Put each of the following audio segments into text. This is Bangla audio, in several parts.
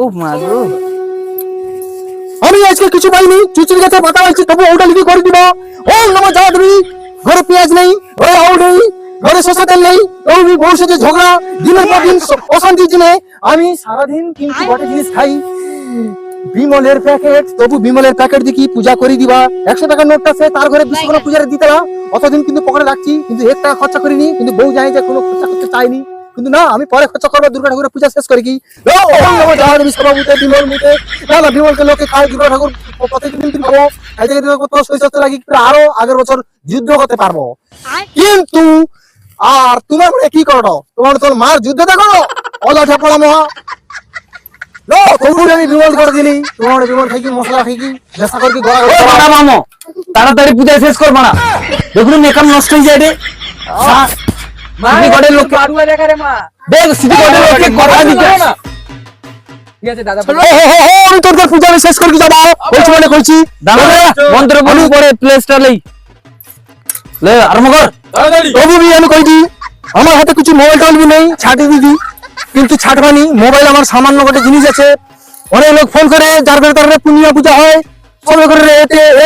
ও মা গো, আমি আজকে কিছু পাইনি, চুচুর গাছে পাতা পাইছি, তবু ওটা লিখে করে দিব। ওম নমঃ জাহাদেবী। ঘরে পেঁয়াজ নেই, ঘরে আলু নেই, ঘরে শসা তেল নেই, ওই বউর সাথে ঝগড়া, দিনের পর দিন অশান্তির জন্য আমি সারাদিন কিন্তু একটা জিনিস খাই, বিমলের প্যাকেট। তবু বিমলের প্যাকেট দেখি পূজা করে দিবা। 100 টাকার নোটটা সে তার ঘরে 20 টাকা পূজারে দিতে না, অতদিন কিন্তু পকেটে রাখছি, কিন্তু 1 টাকা খরচা করিনি। কিন্তু বউ জানে যে কোনো খরচা করতে চাইনি, কিন্তু না আমি পরে খরচা করবো। দুর্গা ঠাকুরের পূজা শেষ করে কি বিমলকে লোকে খায়, দুর্গা ঠাকুর প্রতিদিন খাবো, লাগি আরো আগের বছর যুদ্ধ করতে পারবো। কিন্তু আর তোমার মনে কি করো, তোমার তোর মার যুদ্ধ দেখো অযথা পড়া মহা। আমি বিমল করে দিলি, তোমার বিমল খাইকি মশলা খাইকি নেশা করকি মামো তাড়াতাড়ি পূজা শেষ করবো না, দেখুন মেকআপ নষ্ট হয়ে যায় রে। আমি তোর পূজা শেষ করে যাবো বলছি, মনে করছি মন্ত্র বলি পরে প্লেসটা লই লে আরম্ভ কর। আমি কইছি আমার হাতে কিছু মোবাইল টোবাইল নেই, ছাটি দিদি, কিন্তু ছাটবানি মোবাইল আমার সামান্য একটা জিনিস আছে। অনেক লোক ফোন করে, যার ঘরে তার পূর্ণিমা পূজা হয়, সবাই করে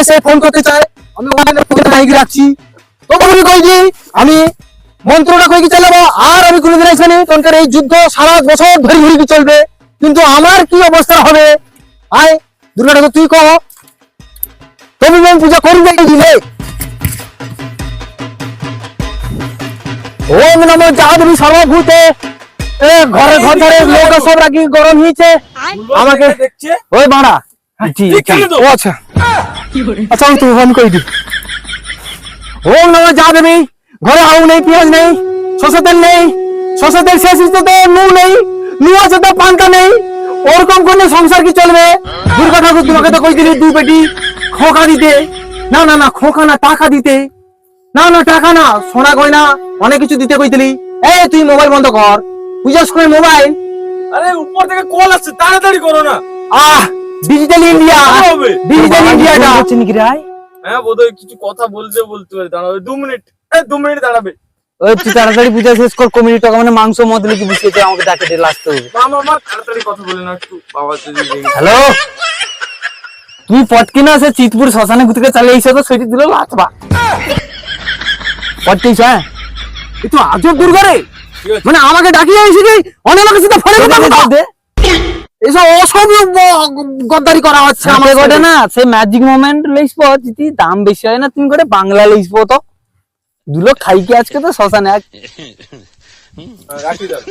এসে ফোন করতে চায়, আমি ওখানে মাইক রাখছি। তখন কইছি আমি মন্ত্রটা কইকি চালাবো, আর আমি কোনোদিন আসবেনি তখনকার এই যুদ্ধ সারা বছর ধরে ঘুরে চলবে। কিন্তু আমার কি অবস্থা হবে, আয় দুর্গা ঠাকুর তুই কহ, তুমি পূজা করবে দিলে। ওম নমঃ জাহাদেবী সর্বভূতে। ঘরে ঘর ধরে লোক সব রাখি গরম হয়েছে আমাকে ওই বাড়া। ও আচ্ছা আচ্ছা আমি তুমি ফোন করে দি। ওম নমঃ জাহাদেবী। ঘরে আলু নেই, পেঁয়াজ নেই, শসা তেল নেই, শসা তেল শেষ হচ্ছে তো নু নেই, নু আছে তো পান্তা নেই, ওরকম করলে সংসার কি চলবে? দুর্গা ঠাকুর তোমাকে তো কইছিলি 2 পেটি খোকা দিতে। না না না খোকা না, টাকা দিতে। না না টাকা না, সোনা গয়না অনেক কিছু দিতে কইছিলি। এই তুই মোবাইল বন্ধ কর, পূজার সময় মোবাইল। আরে উপর থেকে কল আসছে, তাড়াতাড়ি করো না। ডিজিটাল ইন্ডিয়া, ডিজিটাল ইন্ডিয়াটা হচ্ছে নাকি রে? হ্যাঁ বোধহয় কিছু কথা বলতে পারে, দাঁড়াবে 2 মিনিট, 2 মিনিট দাঁড়াবে। ওই তুই তাড়াতাড়ি পূজা শেষ কর, কমিটি টাকা মানে মাংস মদলে কি বুঝিয়েছে আমাকে ডাকে দিয়ে লাস্ট হবে। আমার তাড়াতাড়ি কথা বলে না একটু, বাবা যদি হ্যালো তুই পটকি না সে চিতপুর শ্মশানে ঘুরতে চালিয়ে এসে তো সেটি দিল লাচবা পটকিস। হ্যাঁ এই তো আজব দুর্গা রে, মানে আমাকে ডাকিয়ে এসে কি অনেক লোকের সাথে ফোনে কথা বলতে, এসব অসভ্য গদ্দারি করা হচ্ছে আমাকে গোটে না। সে ম্যাজিক মোমেন্ট লইসবো, যদি দাম বেশি হয় না তুমি গোটে বাংলা লইসবো, তো দুলো খাইকে আজকে তো শ্মশানে রাখি দাও।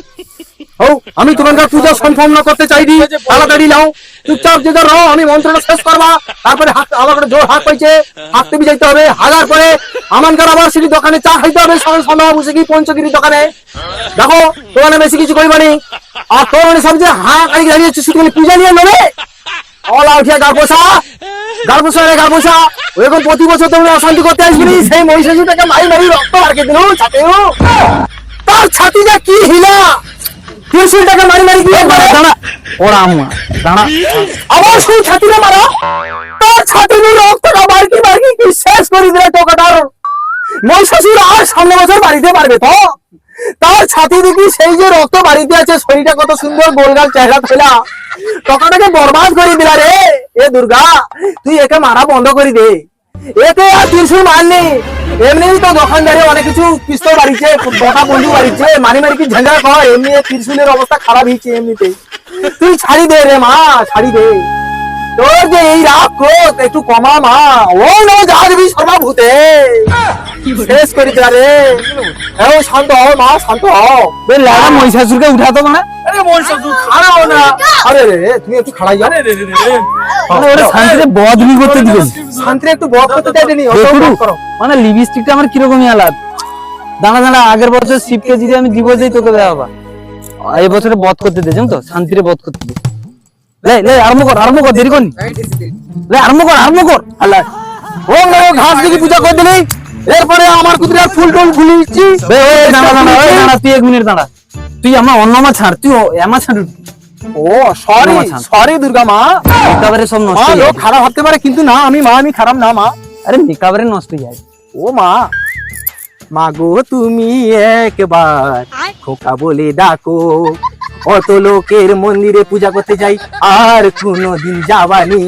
আমি তোমার পূজা সম্পন্ন করতে চাইনি, তাড়াতাড়ি নাও, চুপচাপ যে রহ, আমি মন্ত্রটা শেষ করবা। তারপরে আমার জোর হাত পাইছে, হাঁটতে বি যাইতে হবে। হাজার পরে আমানকার আবার সেটি দোকানে চা খাইতে হবে, সন্ধ্যা বসে কি পঞ্চগিরি দোকানে। দেখো দোকানে বেশি কিছু করিবানি, আর তোর মানে সব যে কারি দাঁড়িয়েছে শুধু পূজা নিয়ে নেবে। অলা উঠিয়া গাড়পোষা গাড়পোষা ওরকম প্রতি বছর তোমরা অশান্তি করতে আসবি, সেই মহিষাসুরটাকে মারি মারি রক্ত বাড়কে দিল ছাতেও। তার ছাতিটা কি হিলা, ত্রিশূলটাকে মারি মারি দিয়ে দাঁড়া ওরা আমা দাঁড়া, আবার সেই ছাতিটা মারা, তার ছাতির রক্তটা বাড়কি বাড়কি কি শেষ করে দিলে টোকাটার। মহিষাসুর আর সামনে বছর বাড়িতে পারবে তো? তার ছাতি দেখি সেই যে রক্ত বাড়িতে আছে, শরীরটা কত সুন্দর গোলগাল চেহারা ফেলা, টোকাটাকে বরবাদ করে দিলা রে। এ দুর্গা তুই একে মারা বন্ধ করে দে, এতে আর ত্রিশূল মারনি। এমনি তো দোকানদারে অনেক কিছু পিস্তল বাড়িছে, বটা বন্ধু বাড়িছে, মারি মারি কি ঝঞ্ঝা কর, এমনি ত্রিশূলের অবস্থা খারাপ হয়েছে এমনিতে। তুই ছাড়ি দে রে মা, ছাড়ি দে, তোর যে এই রাগ ক্রোধ একটু কমা মা। ও নমঃ জাহাদেবী সর্বভূতে। শেষ করে দিলা রে। শান্ত হও মা, শান্ত হও। মহিষাসুরকে উঠাতো মানে, আরে মহিষাসুর খাড়াও না। আরে রে তুমি একটু খাড়াই যাও, শান্তিতে বদলি করতে দিবেন, শান্তিতে একটু বধ করতে চাইনি। মানে লিপস্টিকটা আমার কিরকমই আলাদ। দাঁড়া দাঁড়া, আগের বছর শিবকে যদি আমি দিব যাই তোকে দেওয়া, এই বছরে বধ করতে দে, জানো তো, শান্তিতে বধ করতে দে। আরম্ভ কর দেরি কর, আরম্ভ কর। আল্লাহ ও ঘাস দিকে পূজা করে দিলি, এরপরে আমার কুতরা ফুল টুল ফুলিছি। দাঁড়া তুই 1 মিনিট দাঁড়া, তুই আমার অন্যমা ছাড়, তুই এমা ছাড়। ও সরি দুর্গা মা, মেকআপের সব নষ্ট, লোক খারাপ ভাবতে পারে, কিন্তু না আমি খারাপ না মা। আরে মেকআপের নষ্ট হয়ে যায়। ও মা, মা গো তুমি একবার খোকা বলে ডাকো, অত লোকের মন্দিরে পূজা করতে যাই আর কোনোদিন যাবানি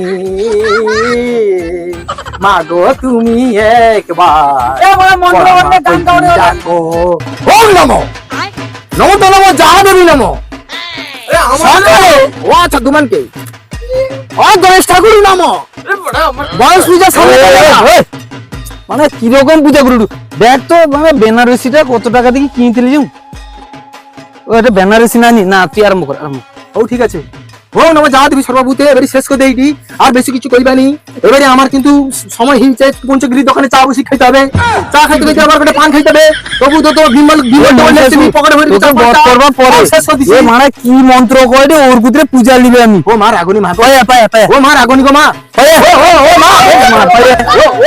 মা গো তুমি একবার ডাকো। ওম নমো নমো তো নমো যাহা দেবী নমো। সকালে ও আচ্ছা দুমানকে ও গণেশ ঠাকুর নমো। বয়স পূজা সামনে চলে এলো। মানে কিরকম পূজা করু দেখ তো, মানে বেনারসিটা কত টাকা দিয়ে কিনতে যাও? ওটা বেনারসি না নি না, তুই আরম্ভ কর আরম্ভ। ও ঠিক আছে। ও নমো যাহা দেবী সর্বভূতে এবারে শেষ করে দেইটি, আর বেশি কিছু করিবানি। এবারে আমার কিন্তু সময় হিলছে, পঞ্চগিরি দোকানে চা বসে খাইতে হবে, চা খাইতে খাইতে আবার একটা পান খাইতে হবে। তবু তো বিমল বিমল পকেটে ভরে তোকে বধ করবার পরে শেষ করে দিছি। এ মানে কি মন্ত্র কয় রে ওর ভিতরে পূজা নিবে আমি। ও মা রাগনি মা, পায়া পায়া পায়া ও মা রাগনি গো মা, ও মা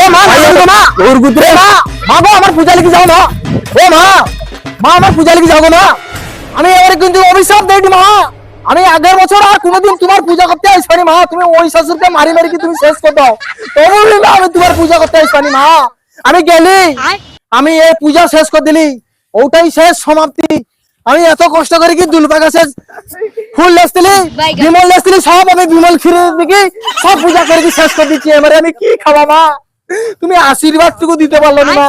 ও মা রাগনি গো মা, ওর ভিতরে মা মা গো আমার পূজা লিখে যাও না। ও মা মা আমার পূজা লিখে যাও গো মা। আমি এবারে কিন্তু অভিশাপ দেইটি মা, আমি আগের বছর আর কোনোদিন তোমার পূজা করতে আসবানি মা। তুমি ওই শ্বশুরকে মারি মারি কি তুমি শেষ করে দাও, তবু না আমি তোমার পূজা করতে আসবানি মা। আমি গেলি, আমি এই পূজা শেষ করে দিলি, ওটাই শেষ সমাপ্তি। আমি এত কষ্ট করে কি দুলপা গাছে ফুল লেসতিলি, বিমল লেসতিলি, সব আমি বিমল ক্ষীরে দিকে সব পূজা করে কি শেষ করে দিচ্ছি। এবারে আমি কি খাবো মা, তুমি আশীর্বাদ টুকু দিতে পারলো না মা।